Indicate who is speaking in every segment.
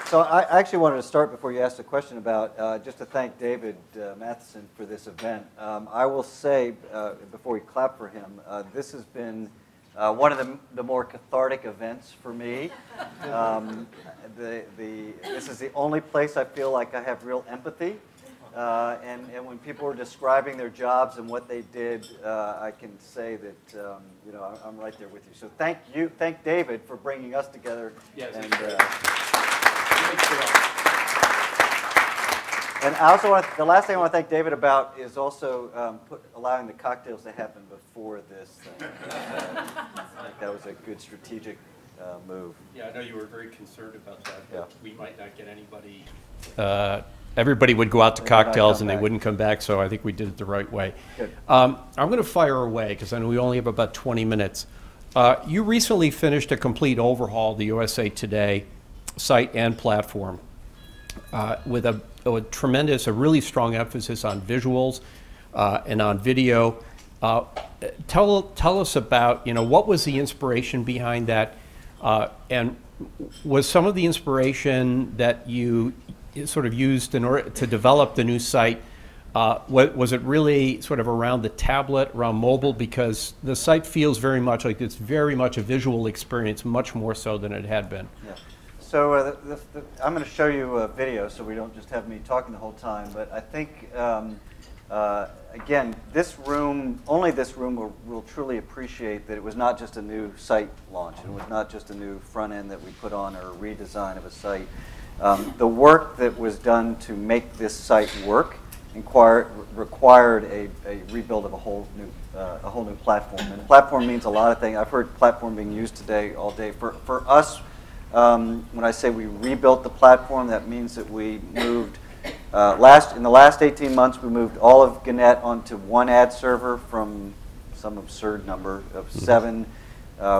Speaker 1: So I actually wanted to start before you asked the question about, just to thank David Matheson for this event. I will say, before we clap for him, this has been one of the more cathartic events for me. This is the only place I feel like I have real empathy. And when people are describing their jobs and what they did, I can say that I'm right there with you. So thank David for bringing us together.
Speaker 2: Yes,
Speaker 1: and I also the last thing I want to thank David about is also allowing the cocktails to happen before this thing. I think that was a good strategic move.
Speaker 2: Yeah, I know you were very concerned about that.
Speaker 1: Yeah.
Speaker 2: We might not get anybody.
Speaker 3: Everybody would go out to cocktails and they
Speaker 1: back.
Speaker 3: wouldn't come back, so I think we did it the right way.
Speaker 1: Good.
Speaker 3: I'm going to fire away because I know we only have about 20 minutes. You recently finished a complete overhaul of the USA Today site and platform with a really strong emphasis on visuals and on video. Tell us about, what was the inspiration behind that, and was some of the inspiration that you sort of used in order to develop the new site, was it really sort of around the tablet, around mobile? Because the site feels very much like it's very much a visual experience, much more so than it had been.
Speaker 1: Yeah. So I'm going to show you a video so we don't just have me talking the whole time, but I think, again, only this room will truly appreciate that it was not just a new site launch. It was not just a new front end that we put on or a redesign of a site. The work that was done to make this site work required a rebuild of a whole new platform. And platform means a lot of things. I've heard platform being used today all day. For us, when I say we rebuilt the platform, that means that we moved, in the last 18 months, we moved all of Gannett onto one ad server from some absurd number of 7.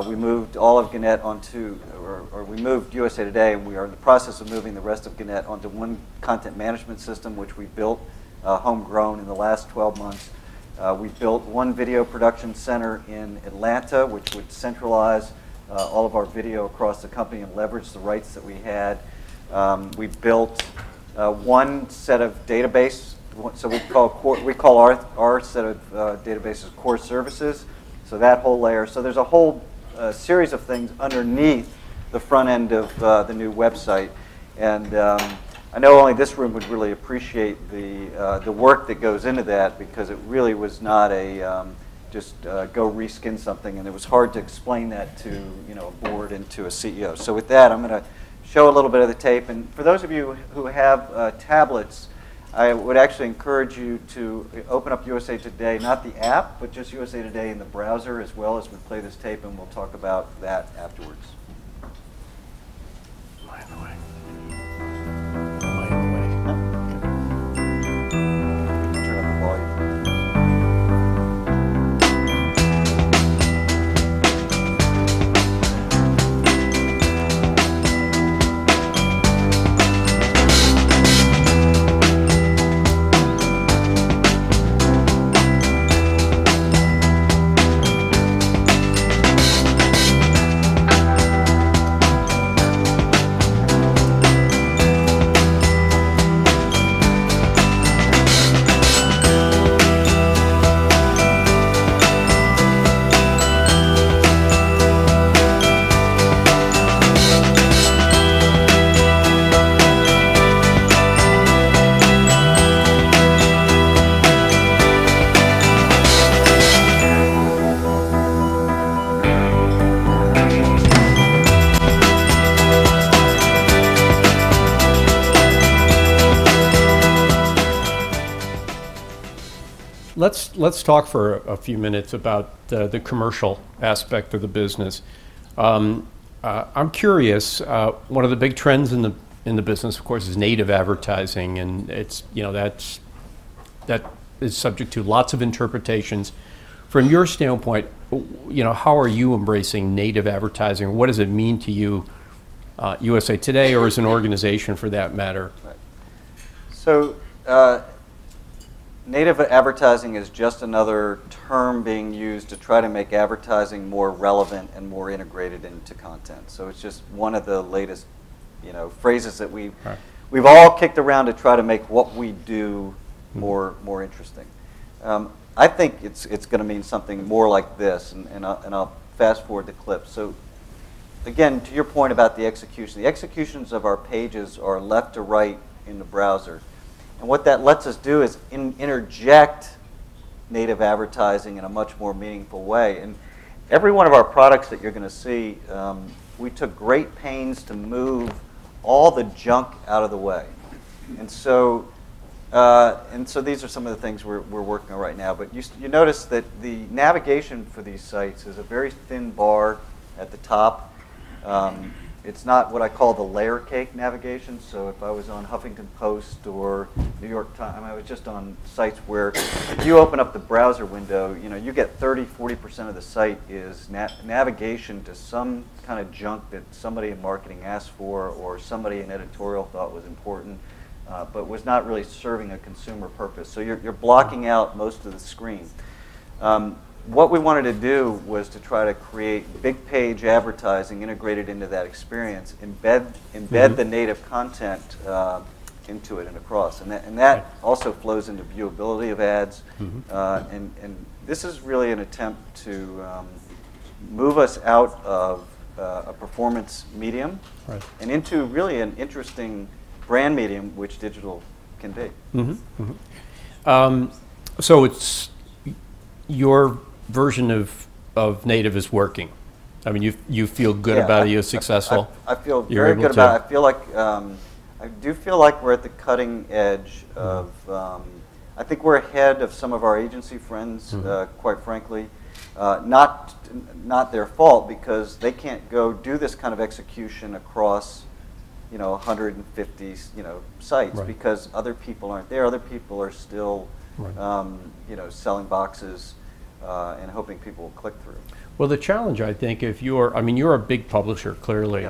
Speaker 1: We moved all of Gannett onto, or we moved USA Today, and we are in the process of moving the rest of Gannett onto one content management system, which we built homegrown in the last 12 months. We built one video production center in Atlanta, which would centralize all of our video across the company and leverage the rights that we had. We built one set of database, so we call our set of databases core services. So that whole layer. So there's a whole series of things underneath the front end of the new website, and I know only this room would really appreciate the work that goes into that, because it really was not a just go reskin something, and it was hard to explain that to a board and to a CEO. So with that, I'm going to show a little bit of the tape, and for those of you who have tablets, I would actually encourage you to open up USA Today, not the app, but just USA Today in the browser, as well as we play this tape, and we'll talk about that afterwards.
Speaker 3: Am I in the way? Am I in the way?
Speaker 1: Turn up the volume.
Speaker 3: Let's talk for a few minutes about the commercial aspect of the business. I'm curious. One of the big trends in the business, of course, is native advertising, and it's that is subject to lots of interpretations. From your standpoint, how are you embracing native advertising? What does it mean to you, USA Today, or as an organization for that matter?
Speaker 1: Right. So. Native advertising is just another term being used to try to make advertising more relevant and more integrated into content. So it's just one of the latest phrases that we've all kicked around to try to make what we do more interesting. I think it's going to mean something more like this, and I'll fast forward the clip. So again, to your point about the executions of our pages are left to right in the browser. And what that lets us do is interject native advertising in a much more meaningful way. And every one of our products that you're going to see, we took great pains to move all the junk out of the way. And so these are some of the things we're working on right now. But you notice that the navigation for these sites is a very thin bar at the top. It's not what I call the layer cake navigation. So if I was on Huffington Post or New York Times, I was just on sites where if you open up the browser window, you get 40% of the site is navigation to some kind of junk that somebody in marketing asked for or somebody in editorial thought was important, but was not really serving a consumer purpose. So you're blocking out most of the screen. What we wanted to do was to try to create big page advertising integrated into that experience, embed the native content into it and across, and that also flows into viewability of ads. And this is really an attempt to move us out of a performance medium and into really an interesting brand medium, which digital can be.
Speaker 3: So it's your version of native is working. I mean, you feel good about it. You're successful.
Speaker 1: I feel very good about it. I feel like I do feel like we're at the cutting edge of. I think we're ahead of some of our agency friends, quite frankly. Not their fault, because they can't go do this kind of execution across 150 sites because other people aren't there. Other people are still selling boxes and hoping people will click through.
Speaker 3: Well, the challenge, I think, if you're a big publisher, clearly.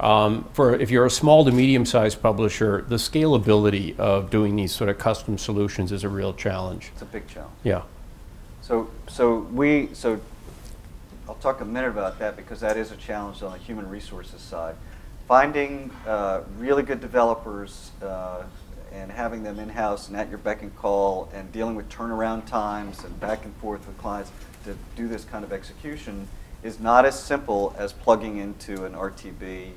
Speaker 3: If you're a small to medium-sized publisher, the scalability of doing these sort of custom solutions is a real challenge.
Speaker 1: It's a big challenge.
Speaker 3: Yeah.
Speaker 1: So I'll talk a minute about that, because that is a challenge on the human resources side. Finding really good developers and having them in-house and at your beck and call, and dealing with turnaround times and back and forth with clients to do this kind of execution is not as simple as plugging into an RTB,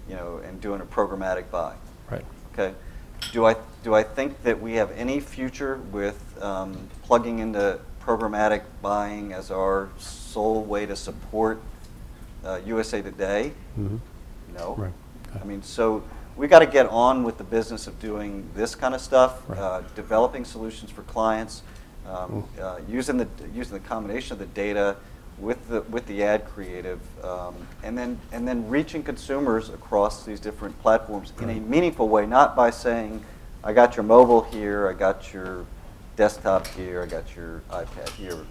Speaker 1: and doing a programmatic buy.
Speaker 3: Right.
Speaker 1: Okay. Do I think that we have any future with plugging into programmatic buying as our sole way to support USA Today? No.
Speaker 3: Right.
Speaker 1: I mean, so we got to get on with the business of doing this kind of stuff, developing solutions for clients, using the combination of the data with the ad creative, and then reaching consumers across these different platforms in a meaningful way, not by saying, I got your mobile here, I got your desktop here, I got your iPad here.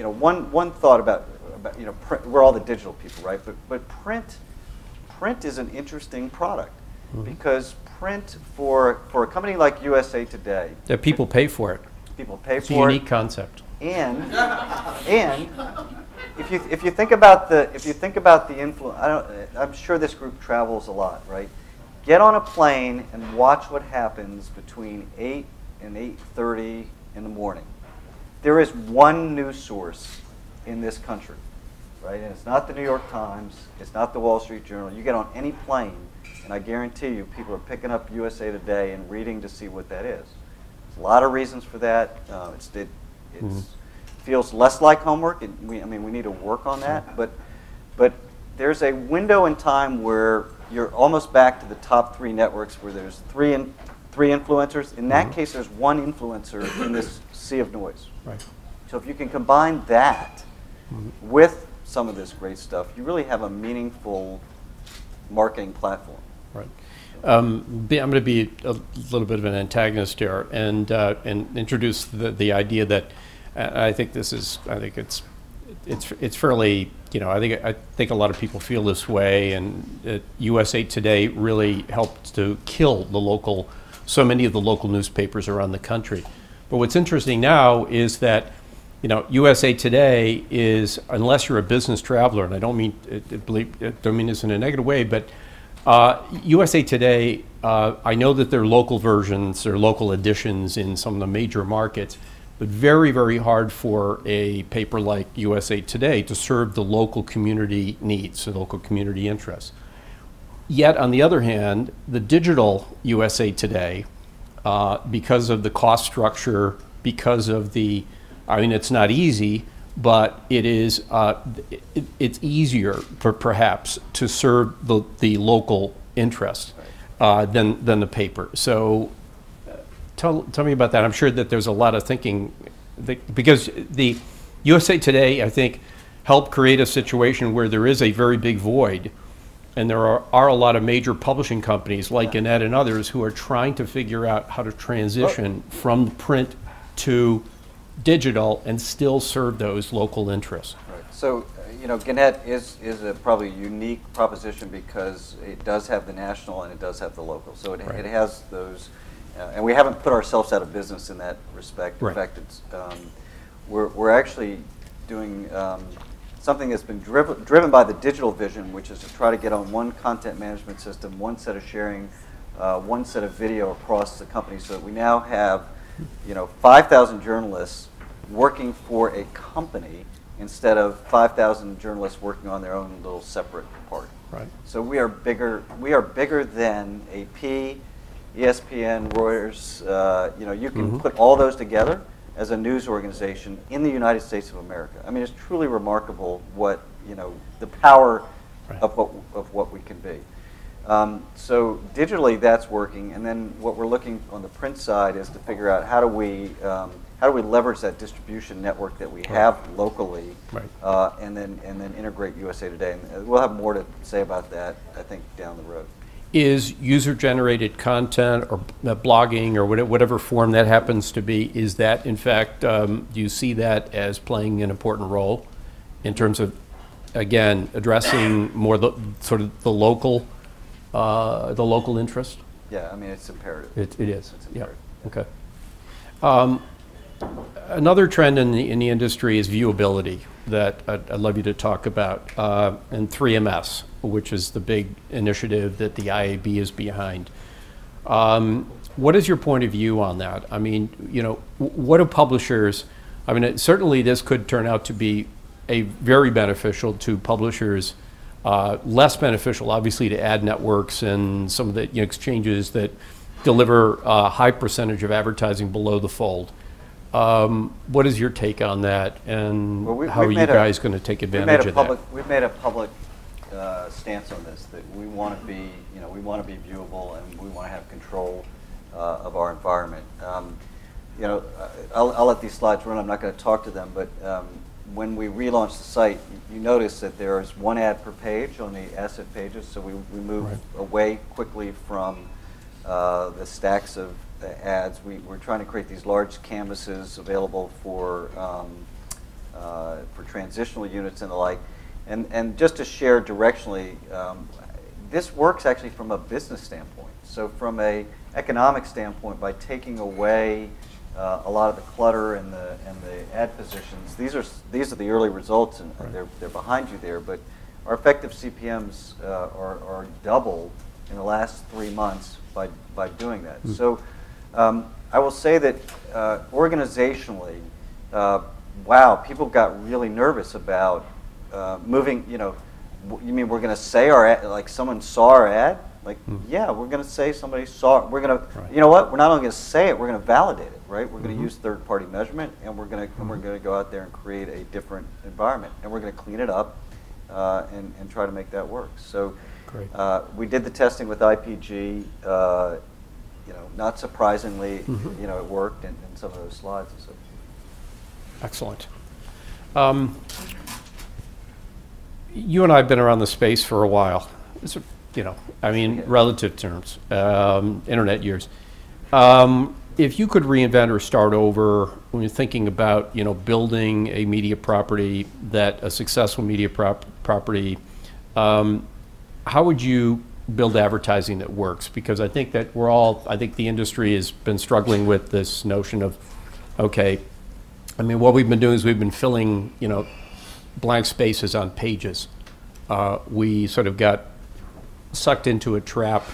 Speaker 1: One thought about print, we're all the digital people, right? But print is an interesting product, because print for a company like USA Today,
Speaker 3: that people pay for it.
Speaker 1: People pay for it.
Speaker 3: It's a unique concept.
Speaker 1: And if you think about the influence, I'm sure this group travels a lot, right? Get on a plane and watch what happens between 8 and 8:30 in the morning. There is one news source in this country, right? And it's not the New York Times, it's not the Wall Street Journal. You get on any plane, and I guarantee you, people are picking up USA Today and reading to see what that is. There's a lot of reasons for that. It feels less like homework. We need to work on that. But there's a window in time where you're almost back to the top 3 networks, where there's three influencers. In that case, there's one influencer in this sea of noise.
Speaker 3: Right.
Speaker 1: So if you can combine that with some of this great stuff, you really have a meaningful marketing platform.
Speaker 3: Right. I'm going to be a little bit of an antagonist here and introduce the idea that I think it's fairly, I think a lot of people feel this way, and USA Today really helped to kill so many of the local newspapers around the country. But what's interesting now is that USA Today is, unless you're a business traveler, and I don't mean this in a negative way, but USA Today, I know that there are local versions or local editions in some of the major markets, but very, very hard for a paper like USA Today to serve the local community needs, the local community interests. Yet, on the other hand, the digital USA Today, because of the cost structure, because of it's not easy, but it is, it's easier perhaps to serve the local interest than the paper. So tell me about that. I'm sure that there's a lot of thinking, because the USA Today, I think, helped create a situation where there is a very big void, and there are a lot of major publishing companies like Gannett and others who are trying to figure out how to transition from print to digital and still serve those local interests.
Speaker 1: Right. So, Gannett is a probably unique proposition because it does have the national and it does have the local. So it has those, and we haven't put ourselves out of business in that respect. In fact, it's, we're actually doing something that's been driven by the digital vision, which is to try to get on one content management system, one set of sharing, one set of video across the company, so that we now have 5,000 journalists working for a company instead of 5,000 journalists working on their own little separate part.
Speaker 3: Right.
Speaker 1: So we are bigger. We are bigger than AP, ESPN, Reuters. You can put all those together as a news organization in the United States of America. I mean, it's truly remarkable what the power of what we can be. So digitally, that's working, and then what we're looking on the print side is to figure out how do we leverage that distribution network that we have locally, and then integrate USA Today. And we'll have more to say about that, I think, down the road.
Speaker 3: Is user-generated content or blogging or whatever form that happens to be, is that in fact, do you see that as playing an important role in terms of, again, addressing more the local interest?
Speaker 1: Yeah, I mean, it's imperative.
Speaker 3: It is.
Speaker 1: It's imperative.
Speaker 3: Yeah. Okay. Another trend in the industry is viewability that I'd love you to talk about, and 3MS, which is the big initiative that the IAB is behind. What is your point of view on that? I mean, what do publishers? I mean, certainly this could turn out to be a very beneficial to publishers. Less beneficial, obviously, to ad networks and some of the exchanges that deliver a high percentage of advertising below the fold. What is your take on that, and how are you guys going to take advantage of that?
Speaker 1: We've made a public stance on this, that we want to be, we want to be viewable, and we want to have control of our environment. I'll let these slides run. I'm not going to talk to them, but when we relaunched the site, you notice that there is one ad per page on the asset pages, so we moved away quickly from the stacks of ads. We're trying to create these large canvases available for transitional units and the like. And just to share directionally, this works actually from a business standpoint. So from a economic standpoint, by taking away a lot of the clutter and the ad positions, these are the early results, and they're behind you there. But our effective CPMs are doubled in the last 3 months by doing that. So I will say that organizationally, wow, people got really nervous about moving. You mean we're going to say our ad, like someone saw our ad? Like, yeah, we're going to say somebody saw it. We're going to, you know what? We're not only going to say it, we're going to validate it, right? We're going to use third-party measurement, and we're going to go out there and create a different environment, and we're going to clean it up and try to make that work. So we did the testing with IPG. Not surprisingly, it worked in some of those slides. And so.
Speaker 3: Excellent. You and I have been around the space for a while. Relative terms, internet years. If you could reinvent or start over when you're thinking about, building a media property, a successful media property, how would you build advertising that works? Because I think that I think the industry has been struggling with this notion of, okay, I mean, what we've been doing is we've been filling, blank spaces on pages. We sort of got sucked into a trap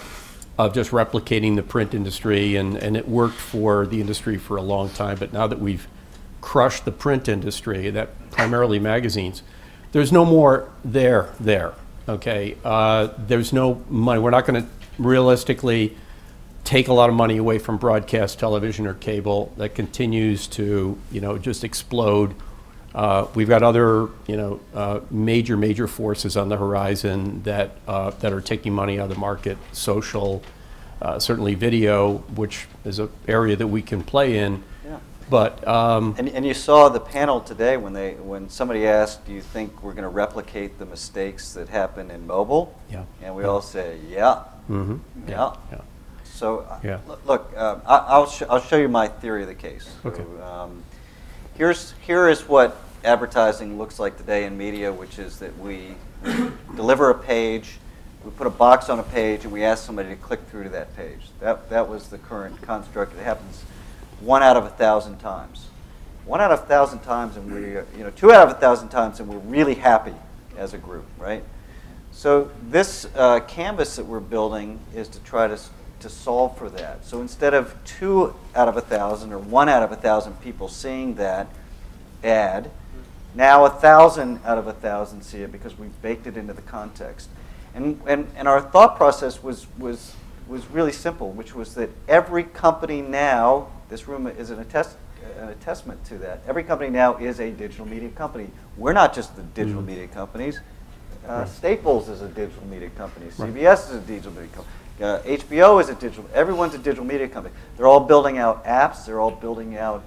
Speaker 3: of just replicating the print industry, and it worked for the industry for a long time. But now that we've crushed the print industry, that primarily magazines, there's no more there. Okay, there's no money. We're not going to realistically take a lot of money away from broadcast television or cable. That continues to, just explode. We've got other, major forces on the horizon that are taking money out of the market. Social, certainly video, which is an area that we can play in.
Speaker 1: Yeah.
Speaker 3: But
Speaker 1: and you saw the panel today when somebody asked, "Do you think we're going to replicate the mistakes that happen in mobile?"
Speaker 3: Yeah.
Speaker 1: And we all say, "Yeah."
Speaker 3: Mm-hmm.
Speaker 1: Yeah.
Speaker 3: Yeah.
Speaker 1: So
Speaker 3: Yeah.
Speaker 1: look, I'll show you my theory of the case.
Speaker 3: Okay.
Speaker 1: So, here is what advertising looks like today in media, which is that we deliver a page, we put a box on a page, and we ask somebody to click through to that page. That was the current construct. It happens 1 out of 1,000 times. 1 out of 1,000 times, and 2 out of 1,000 times, and we're really happy as a group, right? So this canvas that we're building is to try to solve for that. So instead of 2 out of 1,000 or 1 out of 1,000 people seeing that ad, now 1,000 out of 1,000 see it because we've baked it into the context. And our thought process was really simple, which was that every company now, this room is an attestament to that, every company now is a digital media company. We're not just the digital media companies. Staples is a digital media company. CBS is a digital media company. HBO is a everyone's a digital media company. They're all building out apps. They're all building out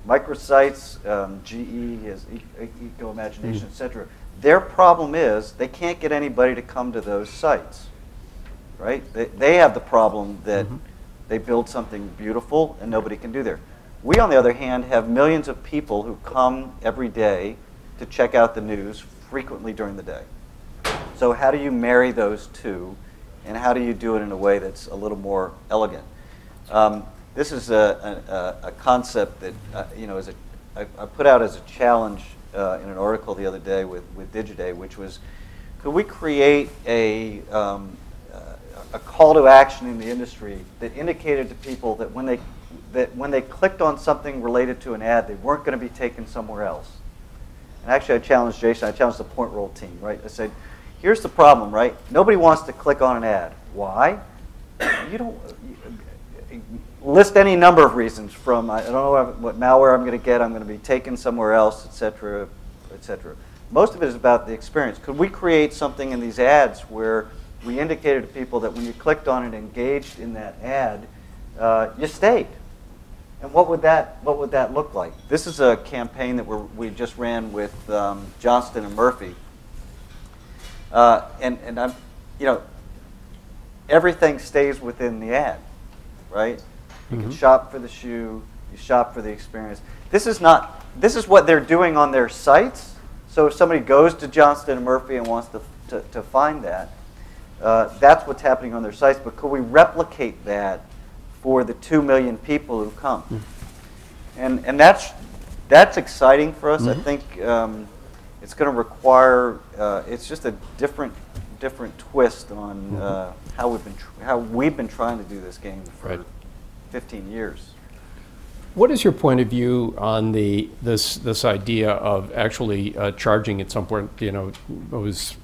Speaker 1: microsites. GE has Eco Imagination, etc. Their problem is they can't get anybody to come to those sites, right? They have the problem that they build something beautiful and nobody can do there. We, on the other hand, have millions of people who come every day to check out the news frequently during the day. So how do you marry those two, and how do you do it in a way that's a little more elegant? This is a concept that I put out as a challenge in an article the other day with Digiday, which was, could we create a call to action in the industry that indicated to people that when they clicked on something related to an ad, they weren't going to be taken somewhere else. And actually, I challenged Jason. I challenged the Point Roll team. Right? I said, here's the problem. Right? Nobody wants to click on an ad. Why? You don't list any number of reasons. From I don't know what malware I'm going to get. I'm going to be taken somewhere else, etc., etc. Most of it is about the experience. Could we create something in these ads where we indicated to people that when you clicked on it, engaged in that ad, you stayed? And what would that look like? This is a campaign that we just ran with Johnston and Murphy, and I'm, everything stays within the ad, right? You can shop for the shoe, you shop for the experience. This is what they're doing on their sites. So if somebody goes to Johnston and Murphy and wants to find that, that's what's happening on their sites. But could we replicate that for the 2 million people who come? And that's exciting for us. I think it's going to require, it's just a different twist on how we've been trying to do this game for 15 years.
Speaker 3: What is your point of view on this idea of actually charging at some point? I was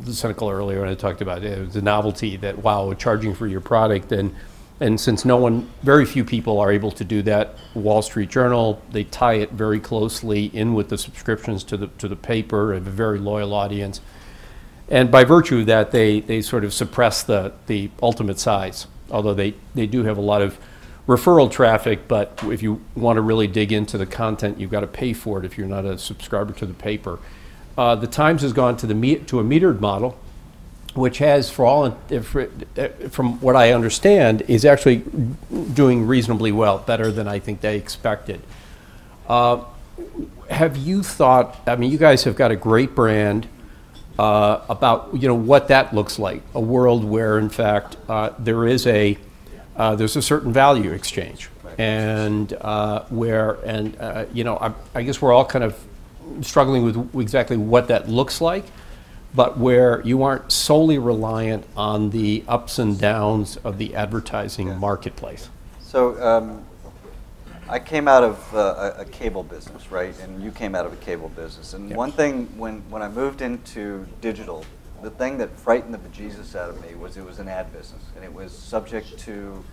Speaker 3: cynical earlier when I talked about it, the novelty that, wow, charging for your product, and since very few people are able to do that, Wall Street Journal, they tie it very closely in with the subscriptions to the paper, have a very loyal audience, and by virtue of that, they sort of suppress the ultimate size. Although they do have a lot of referral traffic, but if you want to really dig into the content, you've got to pay for it if you're not a subscriber to the paper. The Times has gone to a metered model, which has, from what I understand, is actually doing reasonably well, better than I think they expected. Have you thought? I mean, you guys have got a great brand. About what that looks like, a world where in fact there's a certain value exchange, and I guess we're all kind of struggling with exactly what that looks like, but where you aren't solely reliant on the ups and downs of the advertising marketplace.
Speaker 1: So I came out of a cable business, right? And you came out of a cable business. And one thing, when I moved into digital, the thing that frightened the bejesus out of me was it was an ad business. And it was subject to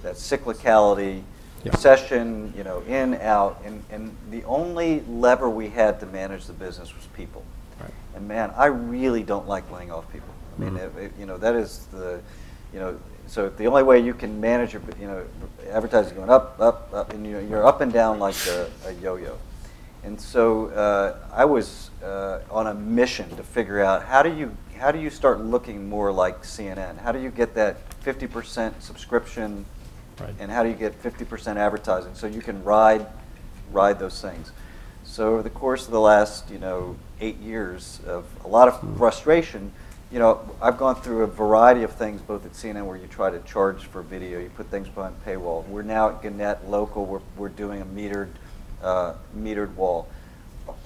Speaker 1: that cyclicality, recession, in, out. And the only lever we had to manage the business was people. Right. And man, I really don't like laying off people. I mean, that is the, so the only way you can manage your, advertising going up, up, up, and you're up and down like a yo-yo. And so I was on a mission to figure out how do you start looking more like CNN? How do you get that 50% subscription, and how do you get 50% advertising so you can ride those things? So over the course of the last 8 years of a lot of frustration, I've gone through a variety of things, both at CNN where you try to charge for video, you put things behind paywall. We're now at Gannett Local, we're doing a metered wall.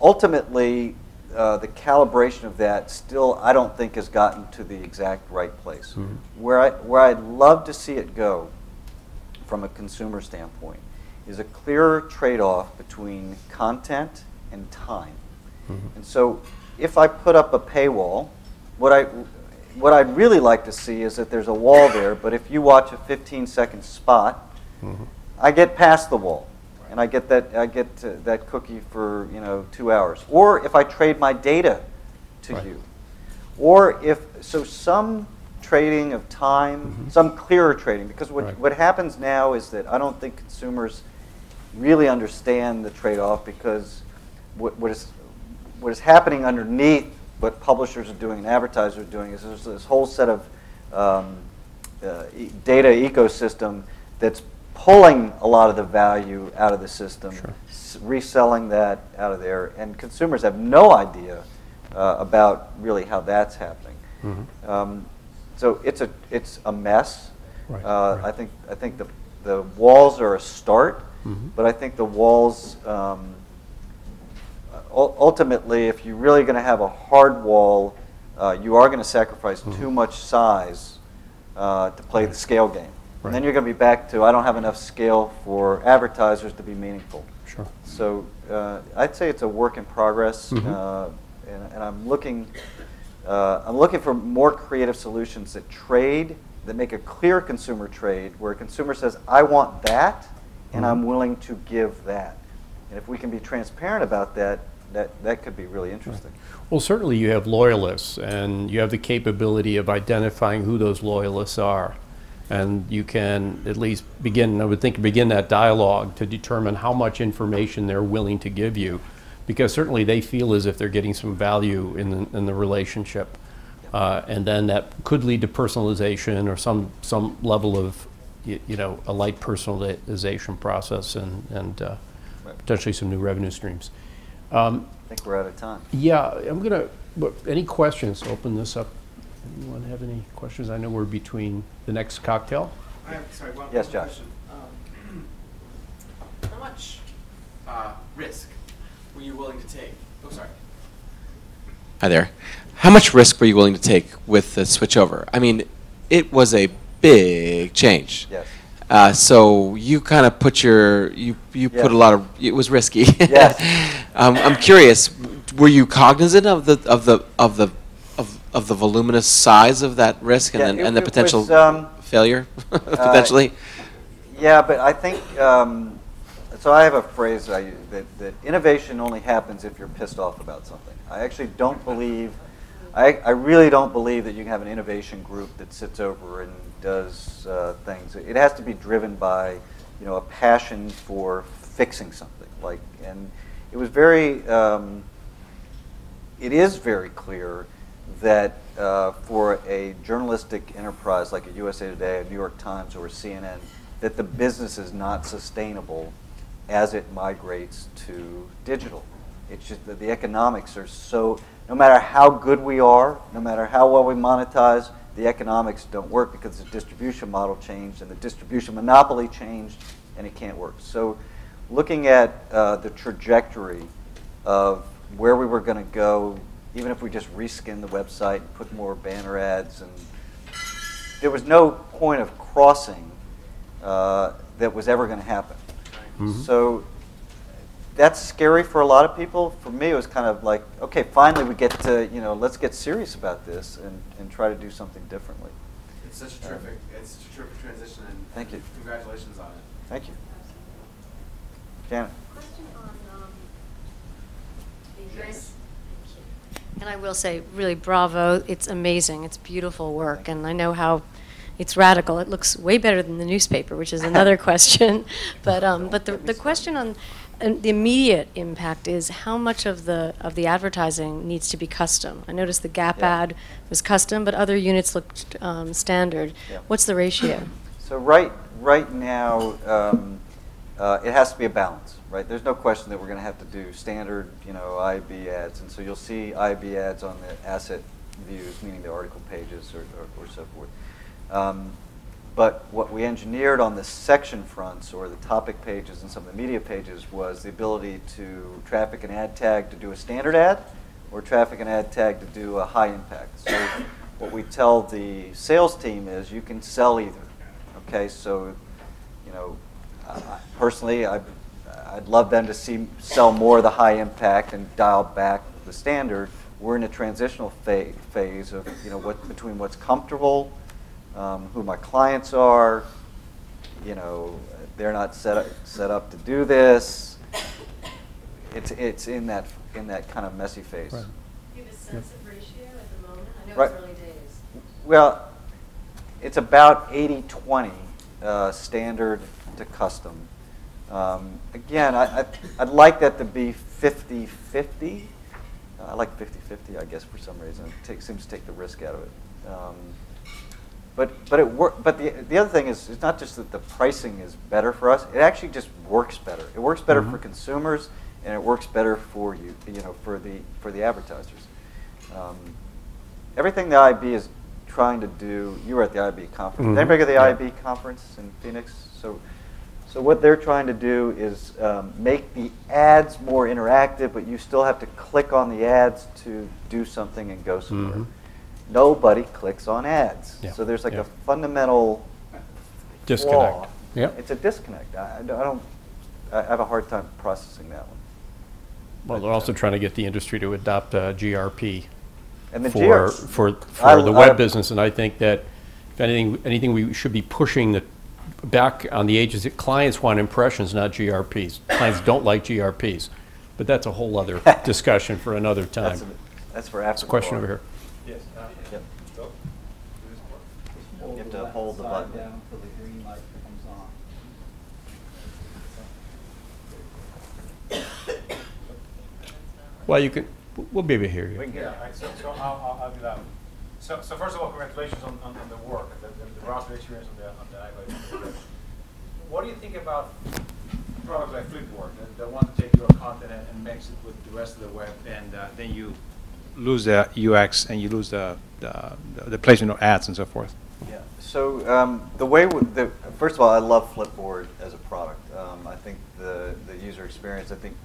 Speaker 1: Ultimately, the calibration of that still, I don't think, has gotten to the exact right place. Where I'd love to see it go from a consumer standpoint is a clearer trade-off between content and time. And so if I put up a paywall, what I'd really like to see is that there's a wall there, but if you watch a 15-second spot, I get past the wall, and I get that cookie for 2 hours. Or if I trade my data to you, or some trading of time, some clearer trading, because what happens now is that I don't think consumers really understand the trade-off, because what is happening underneath what publishers are doing and advertisers are doing is there's this whole set of data ecosystem that's pulling a lot of the value out of the system, reselling that out of there, and consumers have no idea about really how that's happening. So it's a mess. I think the walls are a start, but I think the walls ultimately, if you're really going to have a hard wall, you are going to sacrifice too much size to play the scale game. And then you're going to be back to, I don't have enough scale for advertisers to be meaningful. So I'd say it's a work in progress, and I'm looking for more creative solutions that make a clear consumer trade, where a consumer says, I want that, and I'm willing to give that. And if we can be transparent about that, that could be really interesting.
Speaker 3: Well, certainly you have loyalists, and you have the capability of identifying who those loyalists are. And you can at least begin that dialogue to determine how much information they're willing to give you, because certainly they feel as if they're getting some value in the relationship. And then that could lead to personalization or some level of, a light personalization process and potentially some new revenue streams.
Speaker 1: I think we're out of time.
Speaker 3: Yeah, I'm going to, any questions? Open this up. Anyone have any questions? I know we're between the next cocktail.
Speaker 4: Sorry, one
Speaker 1: Josh.
Speaker 4: question. How much risk were you willing to take? Oh, sorry.
Speaker 5: Hi there. How much risk were you willing to take with the switchover? I mean, it was a big change.
Speaker 1: Yes.
Speaker 5: So you kind of put put a lot of, it was risky.
Speaker 1: Yes.
Speaker 5: I'm curious, were you cognizant of the voluminous size of that risk and the potential failure potentially?
Speaker 1: Yeah, but I think so. I have a phrase that I use, that innovation only happens if you're pissed off about something. I actually don't believe. I really don't believe that you can have an innovation group that sits over and does things. It has to be driven by, a passion for fixing something. And it was it is very clear that for a journalistic enterprise like a USA Today, a New York Times, or a CNN, that the business is not sustainable as it migrates to digital. It's just that the economics are so, no matter how good we are, no matter how well we monetize, the economics don't work because the distribution model changed and the distribution monopoly changed, and it can't work. So looking at the trajectory of where we were going to go, even if we just reskin the website and put more banner ads, and there was no point of crossing that was ever going to happen.
Speaker 3: Mm-hmm.
Speaker 1: So that's scary for a lot of people. For me, it was kind of like, okay, finally we get to, let's get serious about this and try to do something differently.
Speaker 4: It's such a terrific, transition, and
Speaker 1: thank you.
Speaker 4: Congratulations on it.
Speaker 1: Thank you. Janet.
Speaker 6: Question on the yes. And I will say, really, bravo. It's amazing. It's beautiful work, and I know how it's radical. It looks way better than the newspaper, which is another question. But the question on the immediate impact is how much of the advertising needs to be custom. I noticed the Gap ad was custom, but other units looked standard.
Speaker 1: Yeah.
Speaker 6: What's the ratio?
Speaker 1: So right now, it has to be a balance, right? There's no question that we're going to have to do standard, IB ads, and so you'll see IB ads on the asset views, meaning the article pages or so forth. But what we engineered on the section fronts or the topic pages and some of the media pages was the ability to traffic an ad tag to do a standard ad or traffic an ad tag to do a high impact. So what we tell the sales team is you can sell either. Okay, so personally, I'd love them to sell more of the high impact and dial back the standard. We're in a transitional phase of between what's comfortable, who my clients are, they're not set up to do this. It's in that kind of messy phase.
Speaker 3: Right.
Speaker 6: Do you have a sense of ratio at the moment? I know
Speaker 1: Right.
Speaker 6: it's early days.
Speaker 1: Well, it's about 80-20 standard to custom. Again, I'd like that to be 50-50. I like 50-50, I guess, for some reason. It seems to take the risk out of it. But the other thing is, it's not just that the pricing is better for us. It actually just works better. It works better for consumers, and it works better for you, for the advertisers. Everything the IB is trying to do. You were at the IB conference. Did anybody go to the IB conference in Phoenix? So what they're trying to do is make the ads more interactive, but you still have to click on the ads to do something and go somewhere. Nobody clicks on ads.
Speaker 3: Yeah.
Speaker 1: So there's like a fundamental
Speaker 3: Disconnect.
Speaker 1: flaw.
Speaker 3: Yeah.
Speaker 1: It's a disconnect. I have a hard time processing that one.
Speaker 3: Well, they're also trying to get the industry to adopt GRP
Speaker 1: And the
Speaker 3: for the web business, and I think that if anything we should be pushing back on the agency. Clients want impressions, not GRPs. Clients don't like GRPs, but that's a whole other discussion for another time.
Speaker 1: That's for after.
Speaker 3: That's a question over here.
Speaker 2: Yes.
Speaker 1: Yep.
Speaker 2: Go.
Speaker 1: You have to hold the button.
Speaker 7: Down until the green light comes on.
Speaker 3: Well, we'll be able to hear you.
Speaker 1: We can hear
Speaker 8: Yeah, right, so I'll do that one. So first of all, congratulations on the work, the roster experience on the iPad. What do you think about products like Flipboard that want to take your content and mix it with the rest of the web, and then you lose the UX and you lose the placement of ads and so forth?
Speaker 1: Yeah. So first of all, I love Flipboard as a product. I think the user experience. I think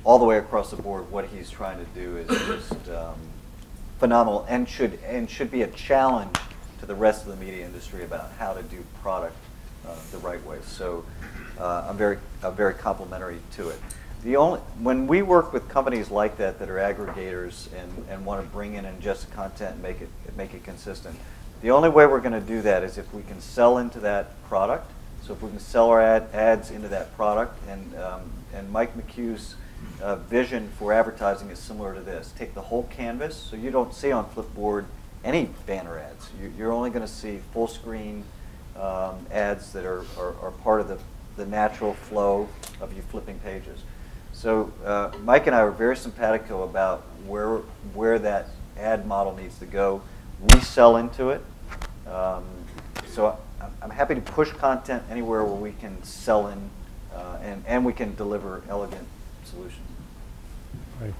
Speaker 1: all the way across the board, what he's trying to do is just phenomenal, and should be a challenge to the rest of the media industry about how to do product the right way. So I'm very complimentary to it. When we work with companies like that are aggregators and want to bring in ingested content and make it consistent, the only way we're going to do that is if we can sell into that product. So if we can sell our ads into that product, and Mike McHugh's vision for advertising is similar to this. Take the whole canvas, so you don't see on Flipboard any banner ads. You're only going to see full screen ads that are part of the natural flow of you flipping pages. So Mike and I are very simpatico about where that ad model needs to go. We sell into it. So I'm happy to push content anywhere where we can sell in and we can deliver elegant solutions.
Speaker 3: Right.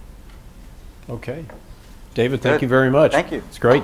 Speaker 3: Okay. David, thank you very much.
Speaker 1: Thank you.
Speaker 3: It's great.